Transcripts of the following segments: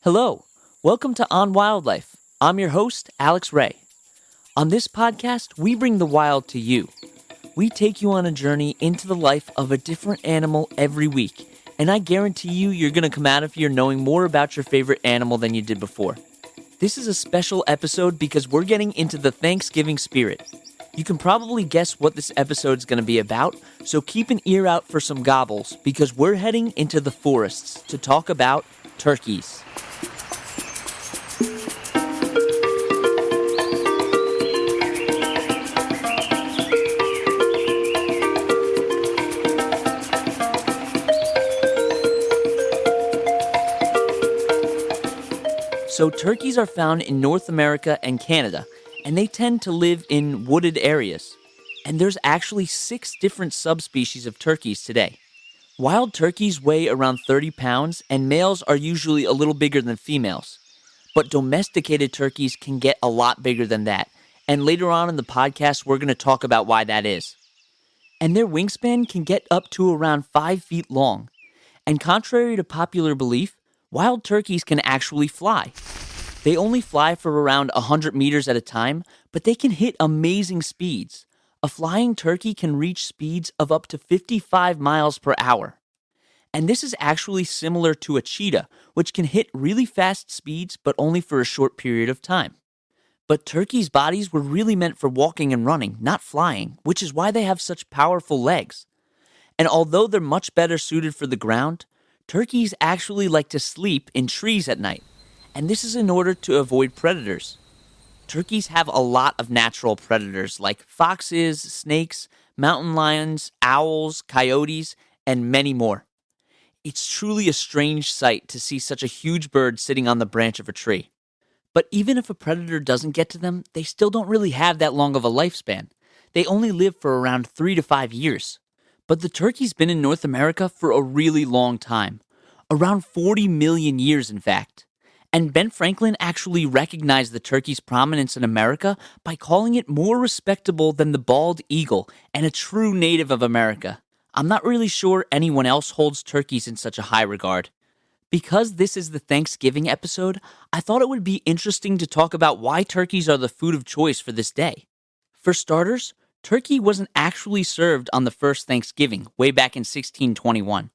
Hello, welcome to On Wildlife. I'm your host, Alex Ray. On this podcast, we bring the wild to you. We take you on a journey into the life of a different animal every week, and I guarantee you're going to come out of here knowing more about your favorite animal than you did before. This is a special episode because we're getting into the Thanksgiving spirit. You can probably guess what this episode's going to be about, so keep an ear out for some gobbles because we're heading into the forests to talk about turkeys. So turkeys are found in North America and Canada, and they tend to live in wooded areas. And there's actually 6 different subspecies of turkeys today. Wild turkeys weigh around 30 pounds, and males are usually a little bigger than females. But domesticated turkeys can get a lot bigger than that, and later on in the podcast, we're going to talk about why that is. And their wingspan can get up to around 5 feet long. And contrary to popular belief, wild turkeys can actually fly. They only fly for around 100 meters at a time, but they can hit amazing speeds. A flying turkey can reach speeds of up to 55 miles per hour. And this is actually similar to a cheetah, which can hit really fast speeds, but only for a short period of time. But turkeys' bodies were really meant for walking and running, not flying, which is why they have such powerful legs. And although they're much better suited for the ground, turkeys actually like to sleep in trees at night, and this is in order to avoid predators. Turkeys have a lot of natural predators like foxes, snakes, mountain lions, owls, coyotes, and many more. It's truly a strange sight to see such a huge bird sitting on the branch of a tree. But even if a predator doesn't get to them, they still don't really have that long of a lifespan. They only live for around 3 to 5 years. But the turkey's been in North America for a really long time. Around 40 million years, in fact. And Ben Franklin actually recognized the turkey's prominence in America by calling it more respectable than the bald eagle and a true native of America. I'm not really sure anyone else holds turkeys in such a high regard. Because this is the Thanksgiving episode, I thought it would be interesting to talk about why turkeys are the food of choice for this day. For starters, turkey wasn't actually served on the first Thanksgiving, way back in 1621.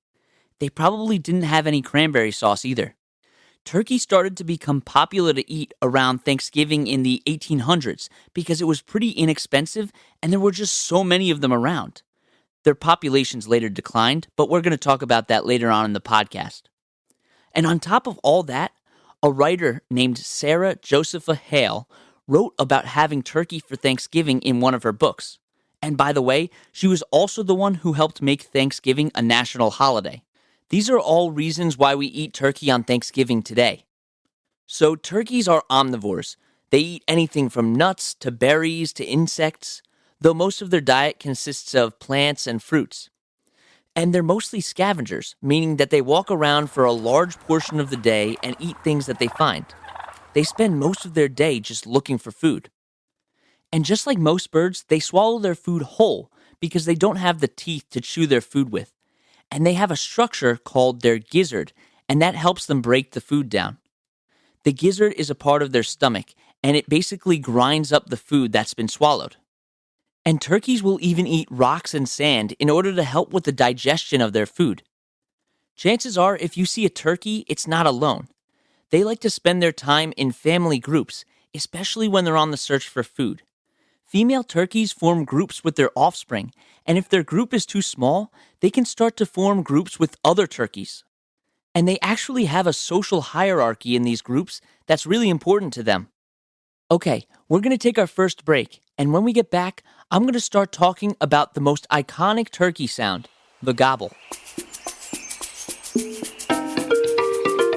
They probably didn't have any cranberry sauce either. Turkey started to become popular to eat around Thanksgiving in the 1800s because it was pretty inexpensive and there were just so many of them around. Their populations later declined, but we're going to talk about that later on in the podcast. And on top of all that, a writer named Sarah Josepha Hale wrote about having turkey for Thanksgiving in one of her books. And by the way, she was also the one who helped make Thanksgiving a national holiday. These are all reasons why we eat turkey on Thanksgiving today. So turkeys are omnivores. They eat anything from nuts to berries to insects, though most of their diet consists of plants and fruits. And they're mostly scavengers, meaning that they walk around for a large portion of the day and eat things that they find. They spend most of their day just looking for food. And just like most birds, they swallow their food whole because they don't have the teeth to chew their food with. And they have a structure called their gizzard, and that helps them break the food down. The gizzard is a part of their stomach, and it basically grinds up the food that's been swallowed. And turkeys will even eat rocks and sand in order to help with the digestion of their food. Chances are, if you see a turkey, it's not alone. They like to spend their time in family groups, especially when they're on the search for food. Female turkeys form groups with their offspring, and if their group is too small, they can start to form groups with other turkeys. And they actually have a social hierarchy in these groups that's really important to them. Okay, we're going to take our first break, and when we get back, I'm going to start talking about the most iconic turkey sound, the gobble.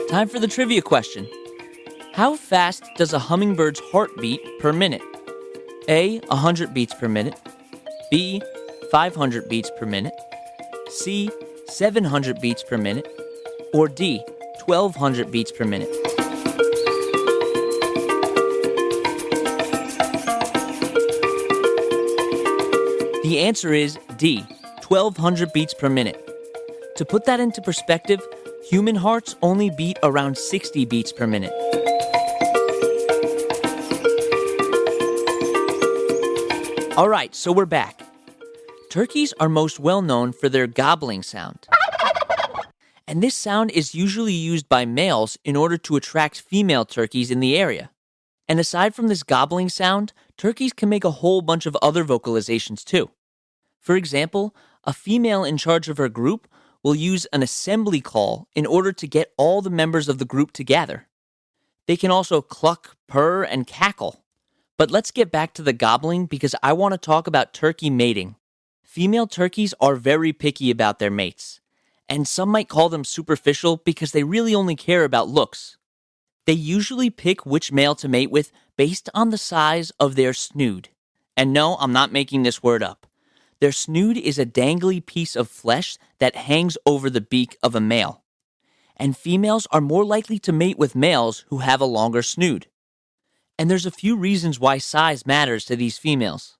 Time for the trivia question. How fast does a hummingbird's heart beat per minute? A, 100 beats per minute. B, 500 beats per minute. C, 700 beats per minute. Or D, 1,200 beats per minute. The answer is D, 1,200 beats per minute. To put that into perspective, Human hearts only beat around 60 beats per minute. All right, so we're back. Turkeys are most well known for their gobbling sound. And this sound is usually used by males in order to attract female turkeys in the area. And aside from this gobbling sound, turkeys can make a whole bunch of other vocalizations too. For example, a female in charge of her group will use an assembly call in order to get all the members of the group together. They can also cluck, purr, and cackle. But let's get back to the gobbling because I want to talk about turkey mating. Female turkeys are very picky about their mates, and some might call them superficial because they really only care about looks. They usually pick which male to mate with based on the size of their snood. And no, I'm not making this word up. Their snood is a dangly piece of flesh that hangs over the beak of a male. And females are more likely to mate with males who have a longer snood. And there's a few reasons why size matters to these females.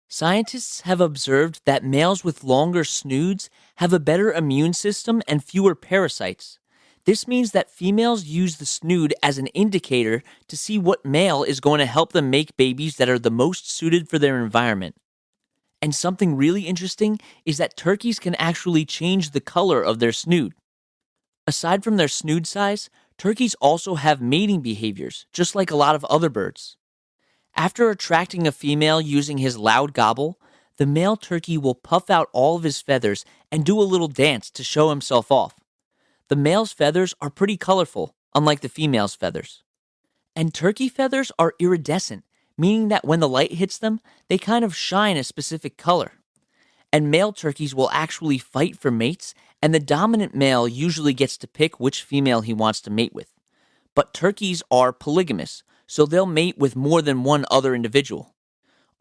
Scientists have observed that males with longer snoods have a better immune system and fewer parasites. This means that females use the snood as an indicator to see what male is going to help them make babies that are the most suited for their environment. And something really interesting is that turkeys can actually change the color of their snood. Aside from their snood size, turkeys also have mating behaviors, just like a lot of other birds. After attracting a female using his loud gobble, the male turkey will puff out all of his feathers and do a little dance to show himself off. The male's feathers are pretty colorful, unlike the female's feathers. And turkey feathers are iridescent, meaning that when the light hits them, they kind of shine a specific color. And male turkeys will actually fight for mates, and the dominant male usually gets to pick which female he wants to mate with. But turkeys are polygamous, so they'll mate with more than one other individual.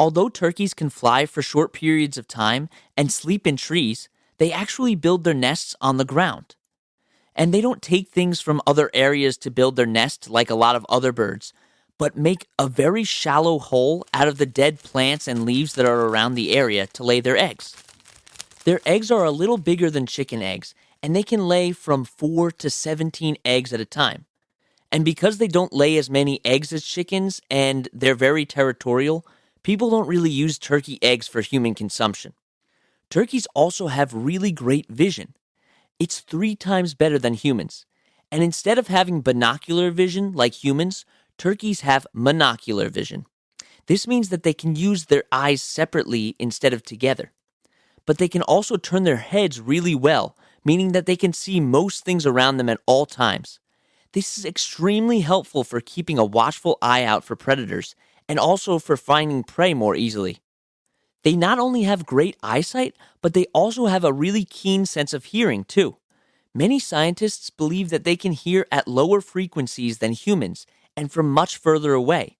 Although turkeys can fly for short periods of time and sleep in trees, they actually build their nests on the ground. And they don't take things from other areas to build their nest like a lot of other birds, but make a very shallow hole out of the dead plants and leaves that are around the area to lay their eggs. Their eggs are a little bigger than chicken eggs, and they can lay from 4 to 17 eggs at a time. And because they don't lay as many eggs as chickens and they're very territorial, people don't really use turkey eggs for human consumption. Turkeys also have really great vision. It's 3 times better than humans. And instead of having binocular vision like humans, turkeys have monocular vision. This means that they can use their eyes separately instead of together. But they can also turn their heads really well, meaning that they can see most things around them at all times. This is extremely helpful for keeping a watchful eye out for predators, and also for finding prey more easily. They not only have great eyesight, but they also have a really keen sense of hearing, too. Many scientists believe that they can hear at lower frequencies than humans, and from much further away.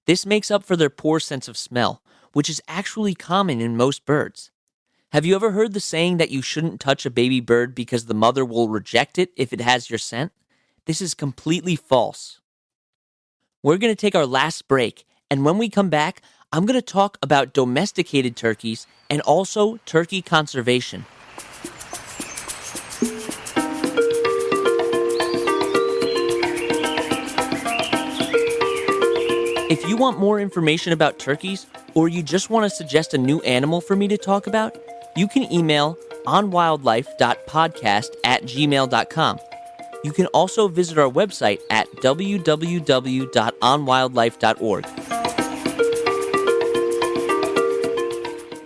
This makes up for their poor sense of smell, which is actually common in most birds. Have you ever heard the saying that you shouldn't touch a baby bird because the mother will reject it if it has your scent? This is completely false. We're going to take our last break, and when we come back, I'm going to talk about domesticated turkeys and also turkey conservation. If you want more information about turkeys, or you just want to suggest a new animal for me to talk about, you can email onwildlife.podcast@gmail.com. You can also visit our website at www.onwildlife.org.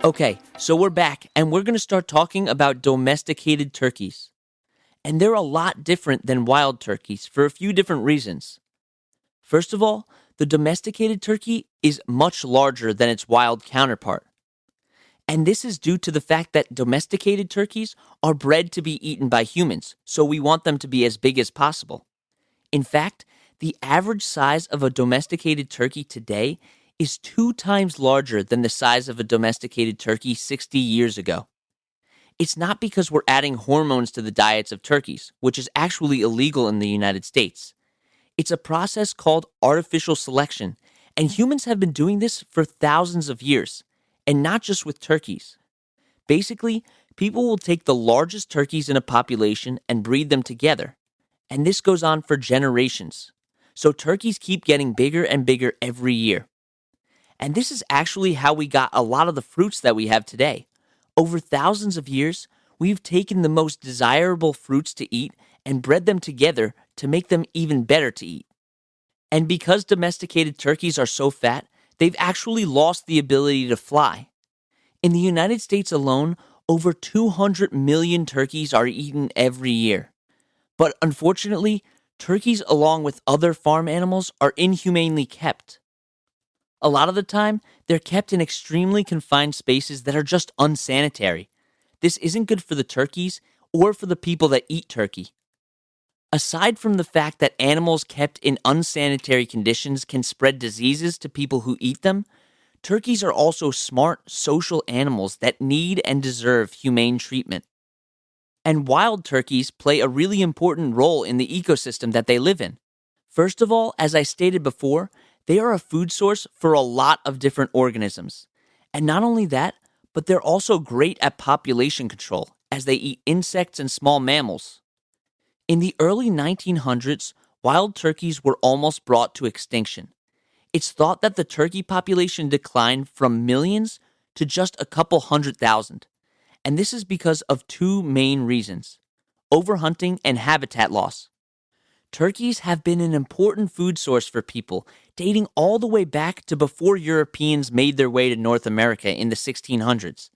Okay, so we're back, and we're going to start talking about domesticated turkeys. And they're a lot different than wild turkeys for a few different reasons. First of all, the domesticated turkey is much larger than its wild counterpart. And this is due to the fact that domesticated turkeys are bred to be eaten by humans, so we want them to be as big as possible. In fact, the average size of a domesticated turkey today is 2 times larger than the size of a domesticated turkey 60 years ago. It's not because we're adding hormones to the diets of turkeys, which is actually illegal in the United States. It's a process called artificial selection, and humans have been doing this for thousands of years, and not just with turkeys. Basically, People will take the largest turkeys in a population and breed them together, and this goes on for generations. So turkeys keep getting bigger and bigger every year. And this is actually how we got a lot of the fruits that we have today. Over thousands of years, we've taken the most desirable fruits to eat and bred them together to make them even better to eat. And because domesticated turkeys are so fat, they've actually lost the ability to fly. In the United States alone, over 200 million turkeys are eaten every year. But unfortunately, turkeys, along with other farm animals, are inhumanely kept. A lot of the time, they're kept in extremely confined spaces that are just unsanitary. This isn't good for the turkeys or for the people that eat turkey. Aside from the fact that animals kept in unsanitary conditions can spread diseases to people who eat them, turkeys are also smart, social animals that need and deserve humane treatment. And wild turkeys play a really important role in the ecosystem that they live in. First of all, as I stated before, they are a food source for a lot of different organisms. And not only that, but they're also great at population control, as they eat insects and small mammals. In the early 1900s, wild turkeys were almost brought to extinction. It's thought that the turkey population declined from millions to just a couple 100,000. And this is because of two main reasons: overhunting and habitat loss. Turkeys have been an important food source for people, dating all the way back to before Europeans made their way to North America in the 1600s.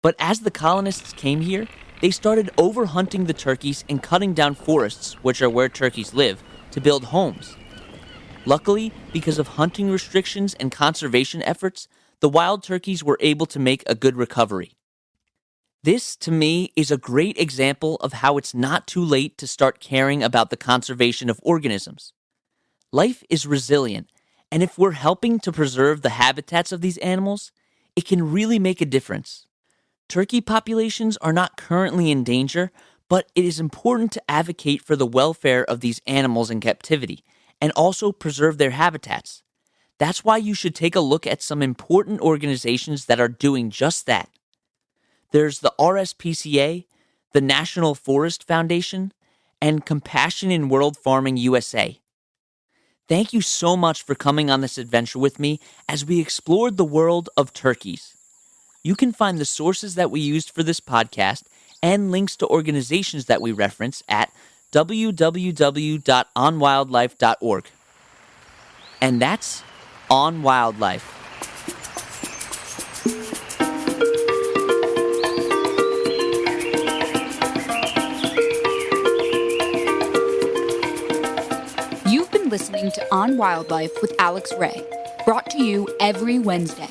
But as the colonists came here, they started overhunting the turkeys and cutting down forests, which are where turkeys live, to build homes. Luckily, because of hunting restrictions and conservation efforts, the wild turkeys were able to make a good recovery. This, to me, is a great example of how it's not too late to start caring about the conservation of organisms. Life is resilient, and if we're helping to preserve the habitats of these animals, it can really make a difference. Turkey populations are not currently in danger, but it is important to advocate for the welfare of these animals in captivity and also preserve their habitats. That's why you should take a look at some important organizations that are doing just that. There's the RSPCA, the National Forest Foundation, and Compassion in World Farming USA. Thank you so much for coming on this adventure with me as we explored the world of turkeys. You can find the sources that we used for this podcast and links to organizations that we reference at www.onwildlife.org. And that's On Wildlife. You've been listening to On Wildlife with Alex Ray, brought to you every Wednesday.